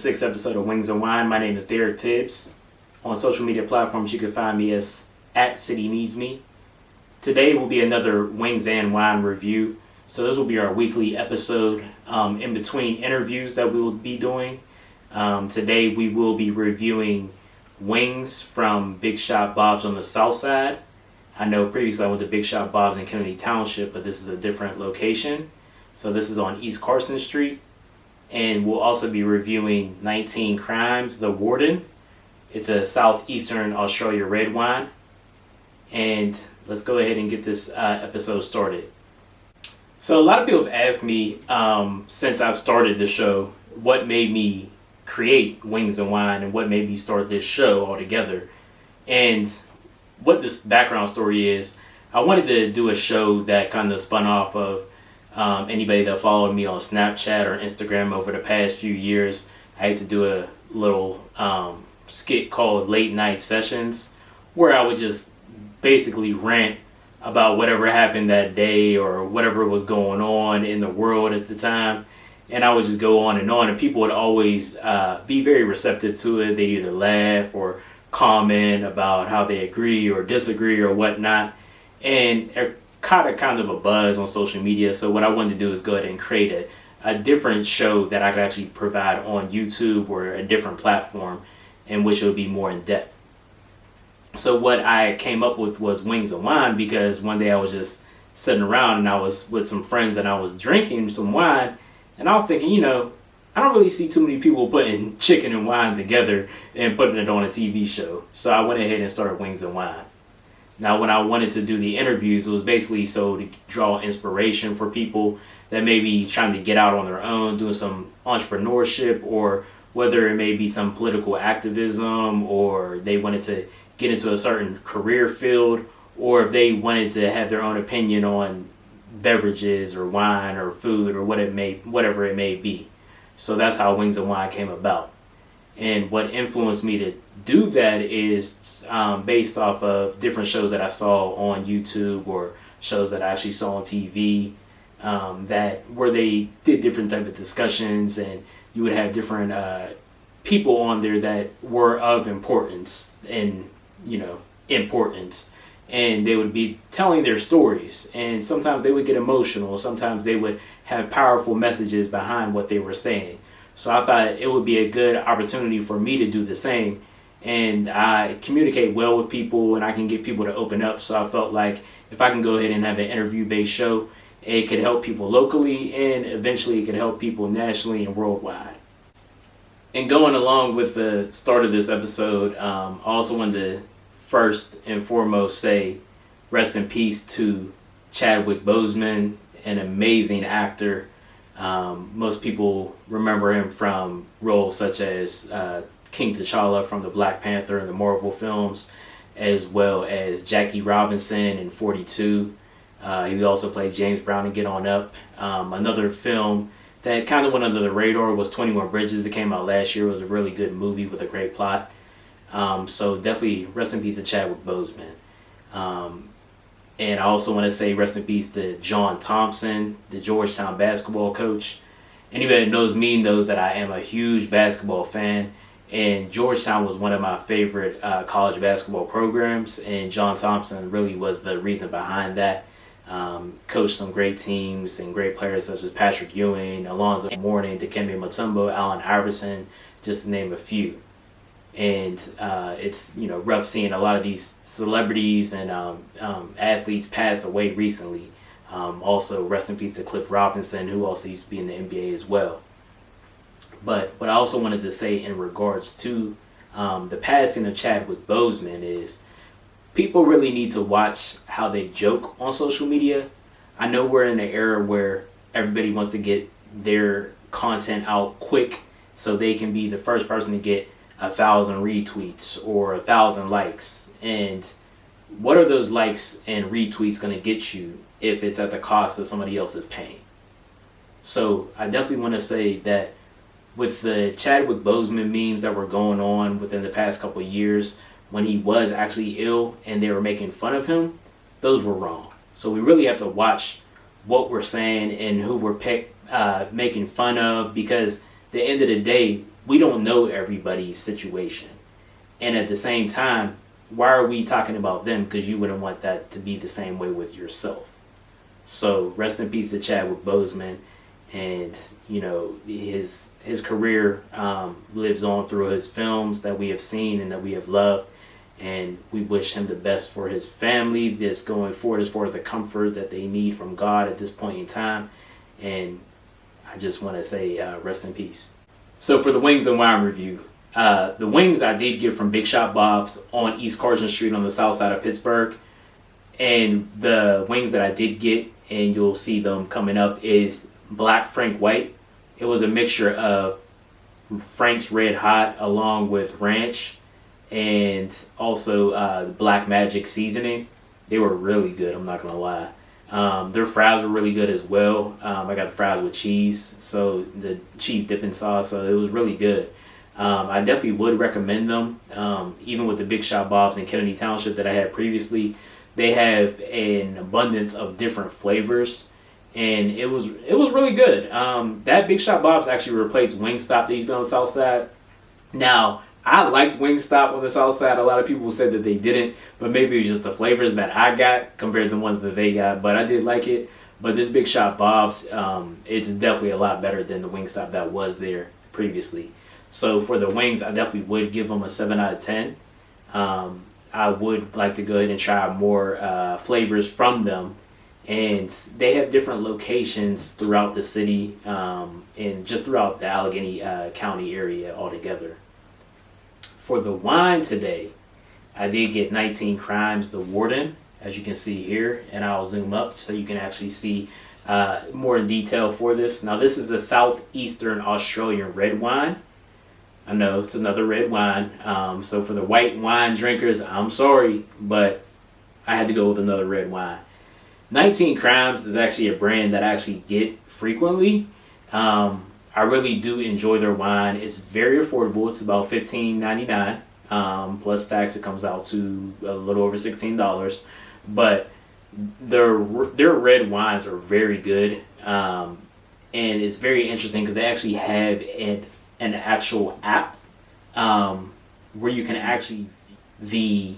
6th episode of Wings and Wine. My name is Derek Tibbs. On social media platforms, you can find me as @CityNeedsMe. Today will be another Wings and Wine review. So this will be our weekly episode in between interviews that we will be doing. Today we will be reviewing wings from Big Shot Bob's on the Southside. I know previously I went to Big Shot Bob's in Kennedy Township, but this is a different location. So this is on East Carson Street. And we'll also be reviewing 19 Crimes, The Warden. It's a Southeastern Australia red wine. And let's go ahead and get this episode started. So a lot of people have asked me since I've started the show, what made me create Wings and Wine and what made me start this show altogether. And what this background story is, I wanted to do a show that kind of spun off of anybody that followed me on Snapchat or Instagram over the past few years. I used to do a little skit called Late Night Sessions, where I would just basically rant about whatever happened that day or whatever was going on in the world at the time. And I would just go on, and people would always be very receptive to it. They'd either laugh or comment about how they agree or disagree or whatnot. And it caught a kind of a buzz on social media. So what I wanted to do is go ahead and create a different show that I could actually provide on YouTube or a different platform in which it would be more in depth. So what I came up with was Wings and Wine, because one day I was just sitting around and I was with some friends and I was drinking some wine, and I was thinking, I don't really see too many people putting chicken and wine together and putting it on a TV show. So I went ahead and started Wings and Wine. Now, when I wanted to do the interviews, it was basically so to draw inspiration for people that may be trying to get out on their own, doing some entrepreneurship, or whether it may be some political activism, or they wanted to get into a certain career field, or if they wanted to have their own opinion on beverages or wine or food or whatever it may be. So that's how Wings and Wine came about. And what influenced me to do that is based off of different shows that I saw on YouTube or shows that I actually saw on TV, where they did different type of discussions, and you would have different people on there that were of importance, and and they would be telling their stories, and sometimes they would get emotional, sometimes they would have powerful messages behind what they were saying. So I thought it would be a good opportunity for me to do the same. And I communicate well with people, and I can get people to open up. So I felt like if I can go ahead and have an interview-based show, it could help people locally, and eventually it could help people nationally and worldwide. And going along with the start of this episode, I also wanted to first and foremost say rest in peace to Chadwick Boseman, an amazing actor. Most people remember him from roles such as King T'Challa from the Black Panther and the Marvel films, as well as Jackie Robinson in 42. He also played James Brown in Get On Up. Another film that kind of went under the radar was 21 Bridges. It came out last year. It was a really good movie with a great plot. So definitely rest in peace to Chadwick Boseman. And I also want to say rest in peace to John Thompson, the Georgetown basketball coach. Anybody that knows me knows that I am a huge basketball fan, and Georgetown was one of my favorite college basketball programs, and John Thompson really was the reason behind that. Coached some great teams and great players such as Patrick Ewing, Alonzo Mourning, Dikembe Mutombo, Allen Iverson, just to name a few. And it's rough seeing a lot of these celebrities and athletes pass away recently. Also, rest in peace to Cliff Robinson, who also used to be in the NBA as well. But what I also wanted to say in regards to the passing of Chadwick Boseman is people really need to watch how they joke on social media. I know we're in an era where everybody wants to get their content out quick so they can be the first person to get 1,000 retweets or 1,000 likes. And what are those likes and retweets going to get you if it's at the cost of somebody else's pain? So I definitely want to say that with the Chadwick Boseman memes that were going on within the past couple of years, when he was actually ill and they were making fun of him, those were wrong. So we really have to watch what we're saying and who we're making fun of, because at the end of the day, we don't know everybody's situation. And at the same time, why are we talking about them? Because you wouldn't want that to be the same way with yourself. So rest in peace to Chadwick Boseman. And, you know, his career lives on through his films that we have seen and that we have loved. And we wish him the best for his family that's going forward as far as the comfort that they need from God at this point in time. And I just want to say rest in peace. So for the Wings and Wine review, the wings I did get from Big Shot Bob's on East Carson Street on the Southside of Pittsburgh. And the wings that I did get, and you'll see them coming up, is Black Frank White. It was a mixture of Frank's Red Hot along with ranch and also Black Magic seasoning. They were really good, I'm not going to lie. Their fries were really good as well. I got the fries with cheese, so the cheese dipping sauce, so it was really good. I definitely would recommend them. Even with the Big Shot Bob's in Kennedy Township that I had previously, they have an abundance of different flavors, and it was really good. That Big Shot Bob's actually replaced Wingstop that used to be on the South Side. Now, I liked Wingstop on the South Side. A lot of people said that they didn't, but maybe it was just the flavors that I got compared to the ones that they got. But I did like it. But this Big Shot Bob's, it's definitely a lot better than the Wingstop that was there previously. So for the wings, I definitely would give them a 7 out of 10. I would like to go ahead and try more flavors from them. And they have different locations throughout the city and just throughout the Allegheny County area altogether. For the wine today, I did get 19 Crimes The Warden, as you can see here, and I'll zoom up so you can actually see more in detail for this. Now, this is a Southeastern Australian red wine. I know it's another red wine. So for the white wine drinkers, I'm sorry, but I had to go with another red wine. 19 Crimes is actually a brand that I actually get frequently. I really do enjoy their wine. It's very affordable. It's about $15.99 plus tax. It comes out to a little over $16. But their red wines are very good, and it's very interesting because they actually have an actual app where you can actually the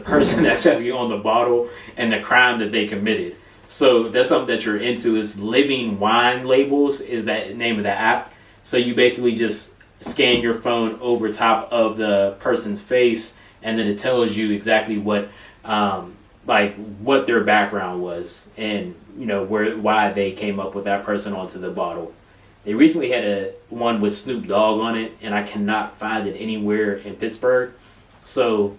person that's actually on the bottle and the crime that they committed. So that's something that you're into. Is Living Wine Labels is that name of the app. So you basically just scan your phone over top of the person's face, and then it tells you exactly what their background was, and you know why they came up with that person onto the bottle. They recently had one with Snoop Dogg on it, and I cannot find it anywhere in Pittsburgh. So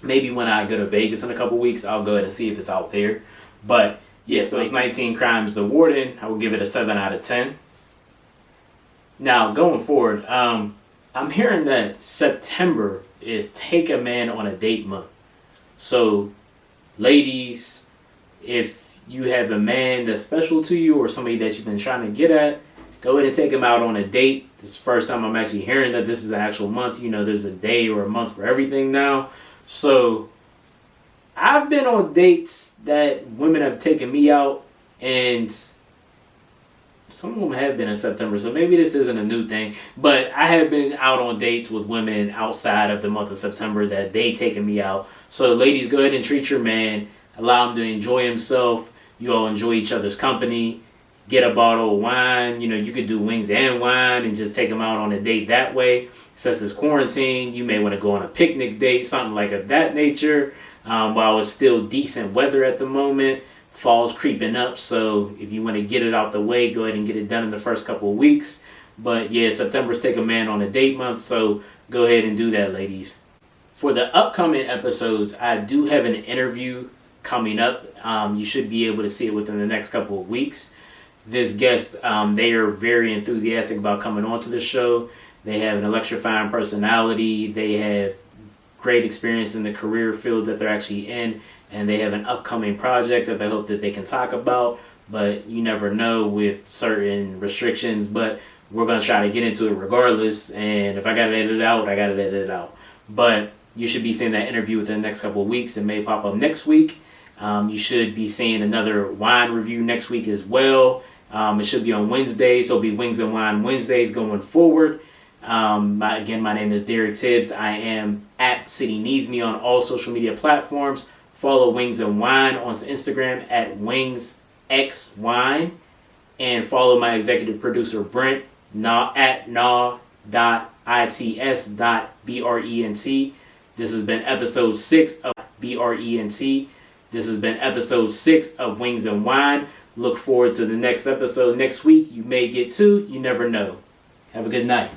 maybe when I go to Vegas in a couple weeks, I'll go ahead and see if it's out there. But yeah, so it's 19 Crimes The Warden. I will give it a 7 out of 10. Now, going forward, I'm hearing that September is Take a Man on a Date month. So, ladies, if you have a man that's special to you or somebody that you've been trying to get at, go ahead and take him out on a date. This is the first time I'm actually hearing that this is an actual month. You know, there's a day or a month for everything now. So, I've been on dates that women have taken me out, and some of them have been in September, so maybe this isn't a new thing, but I have been out on dates with women outside of the month of September that they taken me out. So ladies, go ahead and treat your man, allow him to enjoy himself. You all enjoy each other's company. Get a bottle of wine. You know, you could do wings and wine and just take him out on a date that way. Since it's quarantine, you may want to go on a picnic date, something like that nature. While it's still decent weather at the moment, fall's creeping up, so if you want to get it out the way, go ahead and get it done in the first couple of weeks. But yeah, September's Take a Man on a Date month, so go ahead and do that, ladies. For the upcoming episodes, I do have an interview coming up. You should be able to see it within the next couple of weeks. This guest, they are very enthusiastic about coming onto the show. They have an electrifying personality. They have great experience in the career field that they're actually in, and they have an upcoming project that they hope that they can talk about, but you never know with certain restrictions. But we're going to try to get into it regardless, and if I got to edit it out, I got to edit it out. But you should be seeing that interview within the next couple of weeks. It may pop up next week. You should be seeing another wine review next week as well. It should be on Wednesdays, so it'll be Wings and Wine Wednesdays going forward. Again, my name is Derek Tibbs. I am at City Needs Me on all social media platforms. Follow Wings and Wine on Instagram at WingsXWine. And follow my executive producer Brent at naw.its.brent. This has been episode 6 of BRENT. This has been episode 6 of Wings and Wine. Look forward to the next episode next week. You may get 2. You never know. Have a good night.